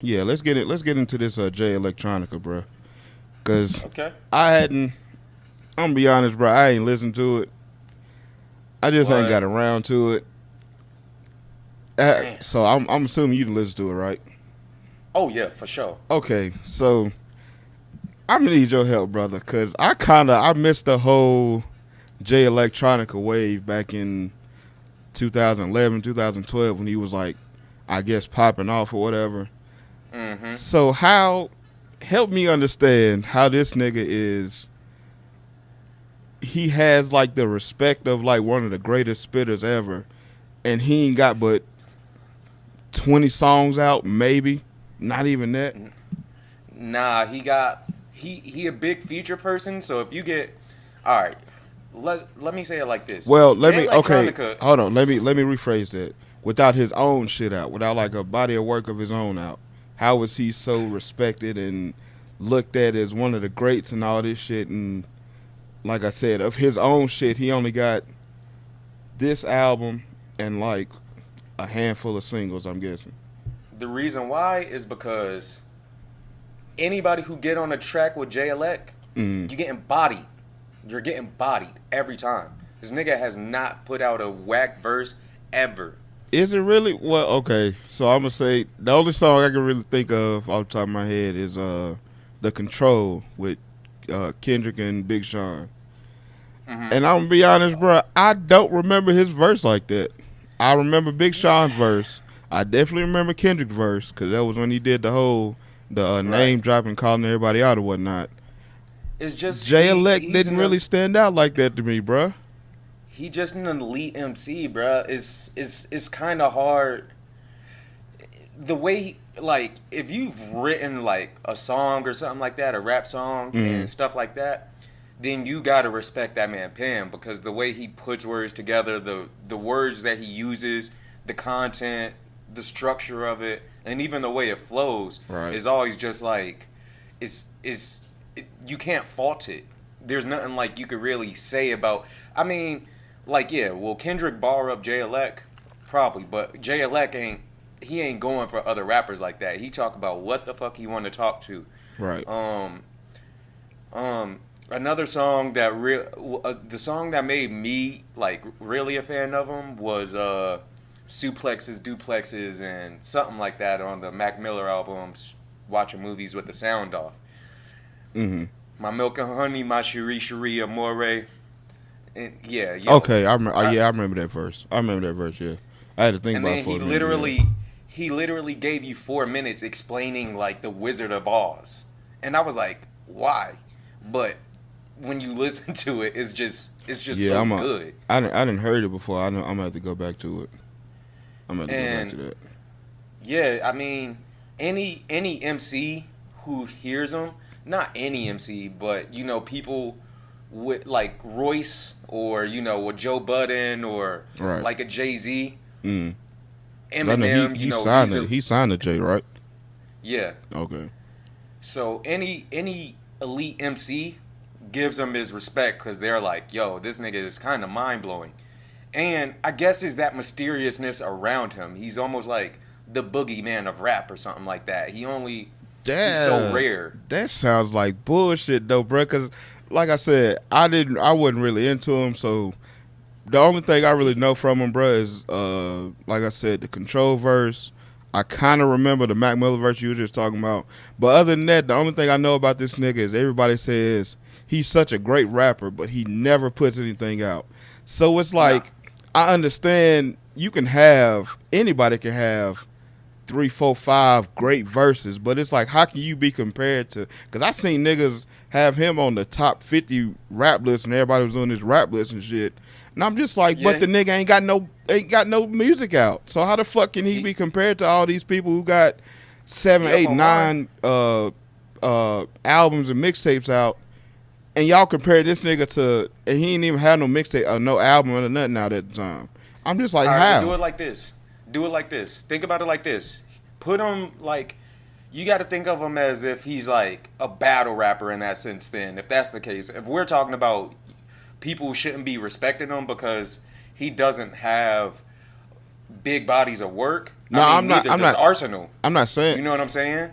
Yeah, let's get into this Jay Electronica, bro. Cause Okay. I hadn't. I'm gonna be honest, bro. I ain't listened to it. I just ain't What? got around to it. Damn. So I'm assuming you didn't listen to it, right? Oh yeah, for sure. Okay, so I'm gonna need your help, brother, cause I missed the whole Jay Electronica wave back in 2011, 2012 when he was like, I guess popping off or whatever. Mm-hmm. So how help me understand how this nigga is he has like the respect of like one of the greatest spitters ever, and he ain't got but 20 songs out, maybe not even that. Nah, he a big feature person. So if you get, all right, let me say it like this: Well, let Jay me okay, Electronica. hold on. Let me rephrase that. Without his own shit out, without like a body of work of his own out, how is he so respected and looked at as one of the greats and all this shit? And like I said, of his own shit, he only got this album and like a handful of singles. I'm guessing. The reason why is because anybody who get on a track with Jay Elect, Mm. you getting bodied. You're getting bodied every time. This nigga has not put out a whack verse ever. Is it really? Well, okay. So I'm gonna say the only song I can really think of off the top of my head is "The Control" with Kendrick and Big Sean. Mm-hmm. And I'm gonna be honest, bro. I don't remember his verse like that. I remember Big Sean's verse. I definitely remember Kendrick's verse because that was when he did the Right. name dropping, calling everybody out or whatnot. It's just Jay Elect he's didn't really stand out like that to me, bro. he just an elite MC, bruh. It's kind of hard the way like if you've written like a song or something like that, a rap song Mm, and stuff like that, then you gotta respect that man pen because the way he puts words together, the words that he uses, the content, the structure of it, and even the way it flows right. is always just like you can't fault it. There's nothing like you could really say about. I mean, like yeah, will Kendrick bar up Jay Elect? Probably, but Jay Elect ain't going for other rappers like that. He talk about what the fuck he want to talk to. Right. Um, Another song that the song that made me like really a fan of him was Suplexes, Duplexes, and something like that on the Mac Miller albums. Watching movies with the sound off. Mm-hmm. My milk and honey, my cherie amore, and yeah, yo, Okay. I, Yeah, I remember that verse. I remember that verse. Yeah. I had to think and about it then for a minute. Yeah. he literally gave you 4 minutes explaining like the Wizard of Oz, and I was like, why? But when you listen to it, it's just Yeah. so good, I didn't heard it before. I'm gonna have to go back to it. I'm gonna have to go back to and that. yeah, I mean, any MC who hears them, not any MC, but people with like Royce or with Joe Budden or Right. like a Jay Z, Mm. 'Cause I know Eminem. signed These it. are He signed the J, right? yeah. Okay. So any elite MC gives him his respect because they're like, yo, this nigga is kind of mind blowing, and I guess is that mysteriousness around him. He's almost like the boogeyman of rap or something like that. He's so rare. That sounds like bullshit though, bro. Cause like I said, I wasn't really into him. So the only thing I really know from him, bro, is like I said, the control verse. I kind of remember the Mac Miller verse you were just talking about. But other than that, the only thing I know about this nigga is everybody says he's such a great rapper, but he never puts anything out. So it's Nah, like I understand you can have anybody can have three, four, five great verses, but it's like how can you be compared to? Because I seen niggas have him on the top 50 rap list, and everybody was on this rap list and shit. And I'm just like, but yeah, the nigga ain't got no music out. So how the fuck can he he be compared to all these people who got seven, he up eight, on mine. nine albums and mixtapes out? And y'all compare this nigga to, and he ain't even had no mixtape or no album or nothing out at the time. I'm just like, All right, but do how? it like this. Do it like this. Think about it like this. Put him like you got to think of him as if he's like a battle rapper in that sense. Then, if that's the case, if we're talking about people who shouldn't be respecting him because he doesn't have big bodies of work. No, I mean, I'm not. neither I'm does not. Arsenal. I'm not saying. You know what I'm saying?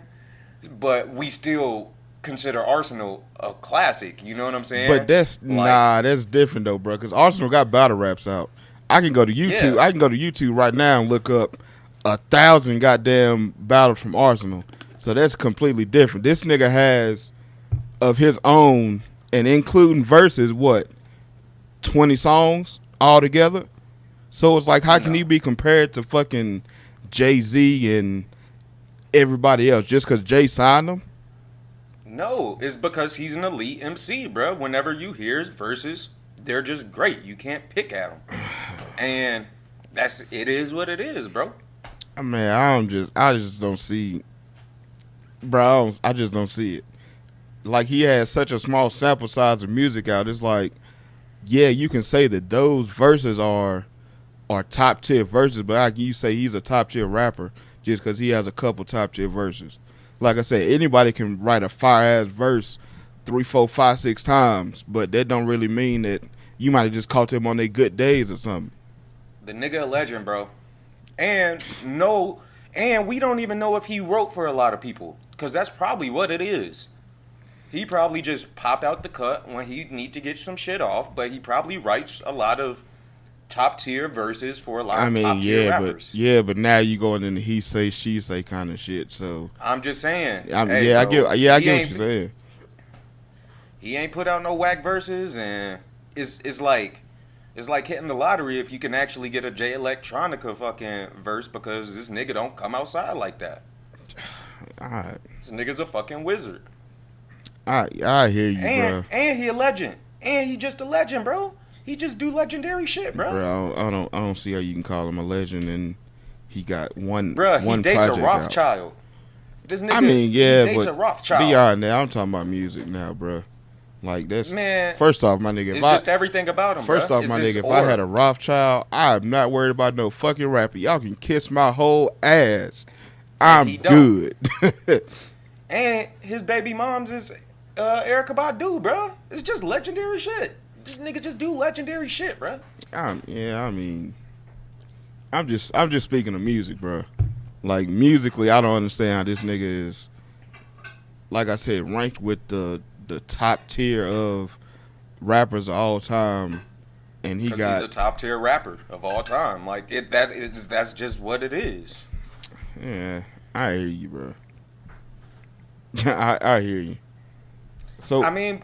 But we still consider Arsenal a classic. You know what I'm But saying? that's Like, that's different though, bro. Because Arsenal got battle raps out. I can go to YouTube. yeah, I can go to YouTube right now and look up 1,000 goddamn battles from Arsenal. So that's completely different. This nigga has of his own, and including verses, what 20 songs altogether. So it's like, how can he no. be compared to fucking Jay-Z and everybody else just because Jay signed him? No, it's because he's an elite MC, bro. Whenever you hear his verses, they're just great. You can't pick at them. And it is what it is, bro. I mean, I just don't see, bro. I just don't see it. Like, he has such a small sample size of music out. It's like, yeah, you can say that those verses are top tier verses, but how can you say he's a top tier rapper just because he has a couple top tier verses? Like I said, anybody can write a fire ass verse 3, 4, 5, 6 times, but that don't really mean that you might have just caught them on their good days or something. The nigga a legend, bro. And no, and we don't even know if he wrote for a lot of people, because that's probably what it is. He probably just pop out the cut when he need to get some shit off, but he probably writes a lot of top tier verses for a lot I of mean, top tier rappers. but now you going into he say she say kind of shit. So I'm just saying. Hey, I bro, get what you're saying. he ain't put out no whack verses, and it's like hitting the lottery if you can actually get a Jay Electronica fucking verse, because this nigga don't come outside like that. All right, This nigga's a fucking wizard. I hear you, bro. And he a legend. And he just a legend, bro. He just do legendary shit, bro. Bro, I don't see how you can call him a legend and he got one Bruh, one he dates a project out. Rothschild. This nigga, I mean, yeah, he dates but a Rothschild. beyond that, I'm talking about music now, bro. Like, that's Man, first off, my nigga. it's just everything about him, First bruh. off, It's my his nigga, if I aura. had a Rothschild, I'm not worried about no fucking rapper. Y'all can kiss my whole ass. I'm he don't. good. And his baby mom's is Erica Badu, bruh. It's just legendary shit. This nigga just do legendary shit, bruh. I mean, I'm just speaking of music, bro. Like, musically, I don't understand how this nigga is, like I said, ranked with the top tier of rappers of all time, and he Because got he's a top tier rapper of all time. Like that's just what it is. yeah. I hear you, bro. I hear you. So I mean,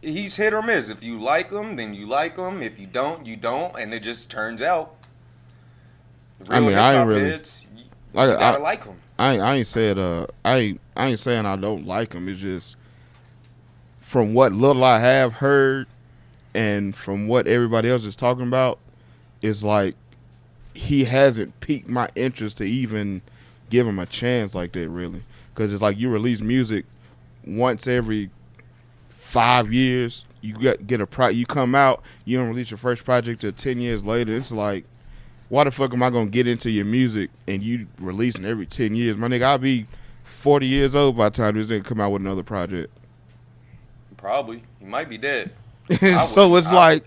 he's hit or miss. If you like him, then you like him. If you don't, you don't. And it just turns out. I mean, I ain't really heads, you like gotta like him. I ain't said I ain't saying I don't like him. It's just from what little I have heard and from what everybody else is talking about, it's like he hasn't piqued my interest to even give him a chance like that, really. Because it's like you release music once every 5 years. You you come out, you don't release your first project till 10 years later. It's like, why the fuck am I gonna get into your music and you releasing every 10 years? My nigga, I'll be 40 years old by the time this nigga come out with another project. Probably. He might be dead. So it's like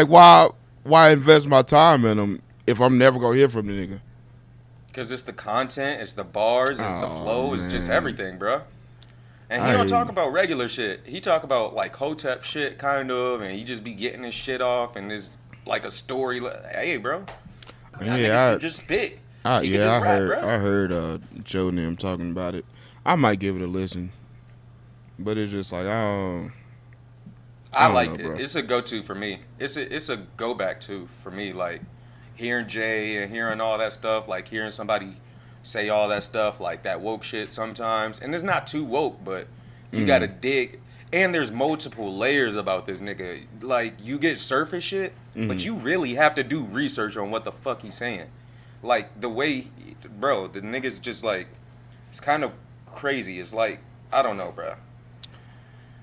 why invest my time in him if I'm never gonna hear from the nigga? Because it's the content, it's the bars, it's the flow, it's just everything, bro. And he don't talk about regular shit. He talk about like Hotep shit, kind of, and he just be getting his shit off, and there's like a story. Hey, bro. Yeah, I just spit. I heard bro. I heard Joe and them talking about it. I might give it a listen, but it's just like I liked know, it. bro. It's a go-to for me. It's a go-back to for me. Like hearing Jay and hearing all that stuff. Like hearing somebody say all that stuff, like that woke shit sometimes. And it's not too woke, but you gotta dig. And there's multiple layers about this nigga. Like you get surface shit, but you really have to do research on what the fuck he's saying. Like the way, bro, the nigga's just like, it's kind of crazy. It's like, I don't know, bro.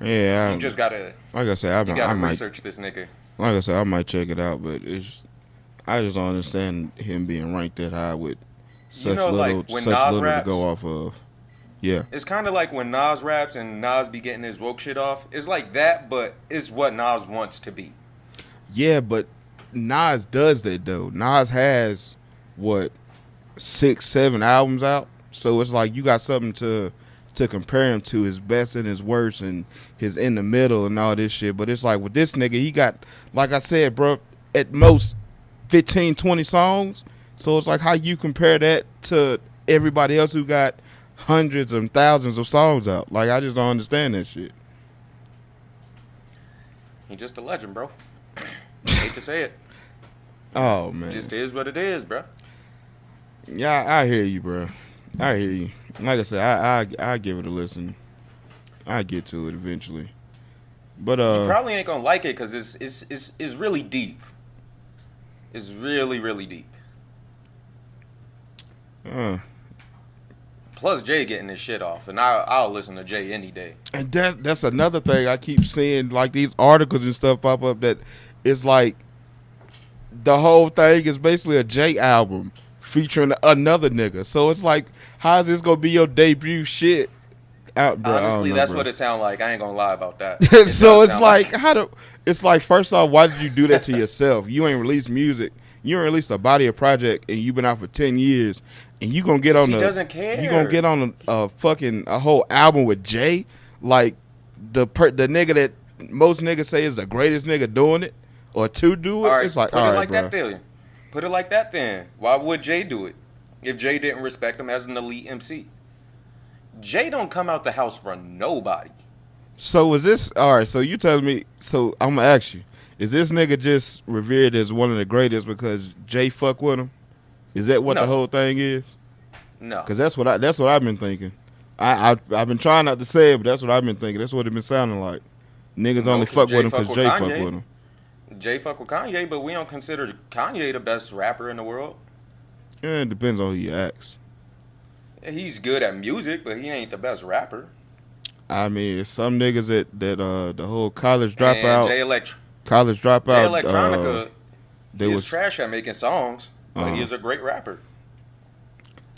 Yeah, You just gotta, like I said, you I gotta might research this nigga. like I said, I might check it out, but I just don't understand him being ranked that high with such know, little like, when such Nas little raps, to go off of. Yeah. It's kind of like when Nas raps and Nas be getting his woke shit off. It's like that, but it's what Nas wants to be. Yeah, but Nas does that though. Nas has what 6, 7 albums out. So it's like you got something to compare him to, his best and his worst and his in the middle and all this shit. But it's like with this nigga, he got, like I said, bro, at most 15, 20 songs. So it's like how you compare that to everybody else who got hundreds and thousands of songs out. Like I just don't understand that shit. He just a legend, bro. Hate to say it. Oh man, Just is what it is, bro. yeah, I hear you, bro. I hear you. Like I said, I give it a listen. I get to it eventually. But You probably ain't gonna like it because it's really deep. It's really, really deep. uh, Plus Jay getting his shit off, and I'll listen to Jay any day. and that's another thing I keep seeing, like these articles and stuff pop up that it's like the whole thing is basically a Jay album featuring another nigga. So it's like, how is this gonna be your debut shit out, bro? Honestly, know, that's bro. what it sounds like. I ain't gonna lie about that. So it's like, it's like, first off, why did you do that to yourself? You ain't released music. You ain't released a body of project, and you've been out for 10 years, and you gonna get on he doesn't care. You gonna get on a whole album with Jay, like the nigga that most niggas say is the greatest nigga doing it, or to do it. All right, It's like, put all it right, like bro. that then. Put it like that then. Why would Jay do it if Jay didn't respect him as an elite MC? Jay don't come out the house for nobody. So is this all right? So you telling me? So I'm gonna ask you: is this nigga just revered as one of the greatest because Jay fuck with him? Is that what the No. whole thing is? No. Because that's what I've been thinking. I've been trying not to say it, but that's what I've been thinking. That's what it been sounding like. Niggas No, only 'cause fuck Jay with him fuck because with Jay Kanye. fuck with him. Jay fuck with Kanye, but we don't consider Kanye the best rapper in the world. Yeah, it depends on who you ask. He's good at music, but he ain't the best rapper. I mean, it's some niggas that the whole college And dropout, Jay college dropout. Electronica, They he was is trash at making songs, but he is a great rapper.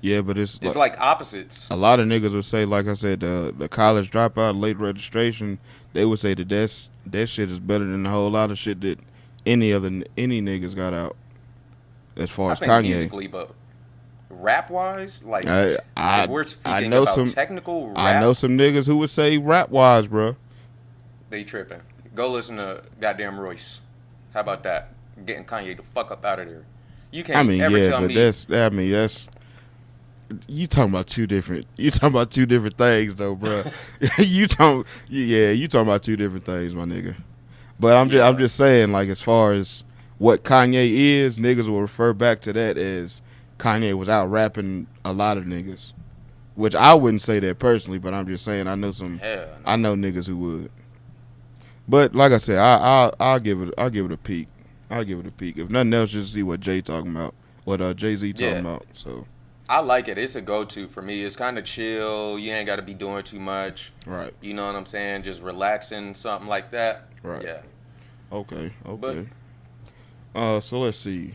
yeah, but it's It's like opposites. a lot of niggas would say, like I said, the college dropout, late registration. They would say that shit is better than a whole lot of shit that any niggas got out. As far I as think Kanye, musically, but rap wise, like I if we're speaking know about some technical rap, I know some niggas who would say rap wise, bro. they tripping. Go listen to goddamn Royce. How about that? Getting Kanye the fuck up out of there. You can't I mean, ever yeah, tell but me. that's you talking about two different things though, bro. you talking about two different things, my nigga. But I'm just saying, like, as far as what Kanye is, niggas will refer back to that as Kanye was out rapping a lot of niggas, which I wouldn't say that personally, but I'm just saying I know Hell no. I know niggas who would. But like I said, I'll give it a peek. I'll give it a peek. If nothing else, just see what Jay talking about, what Jay-Z talking about. So I like it. It's a go-to for me. It's kind of chill. You ain't got to be doing too much. right, You know what I'm saying? Just relaxing, something like that. right. Yeah. Okay. But So let's see.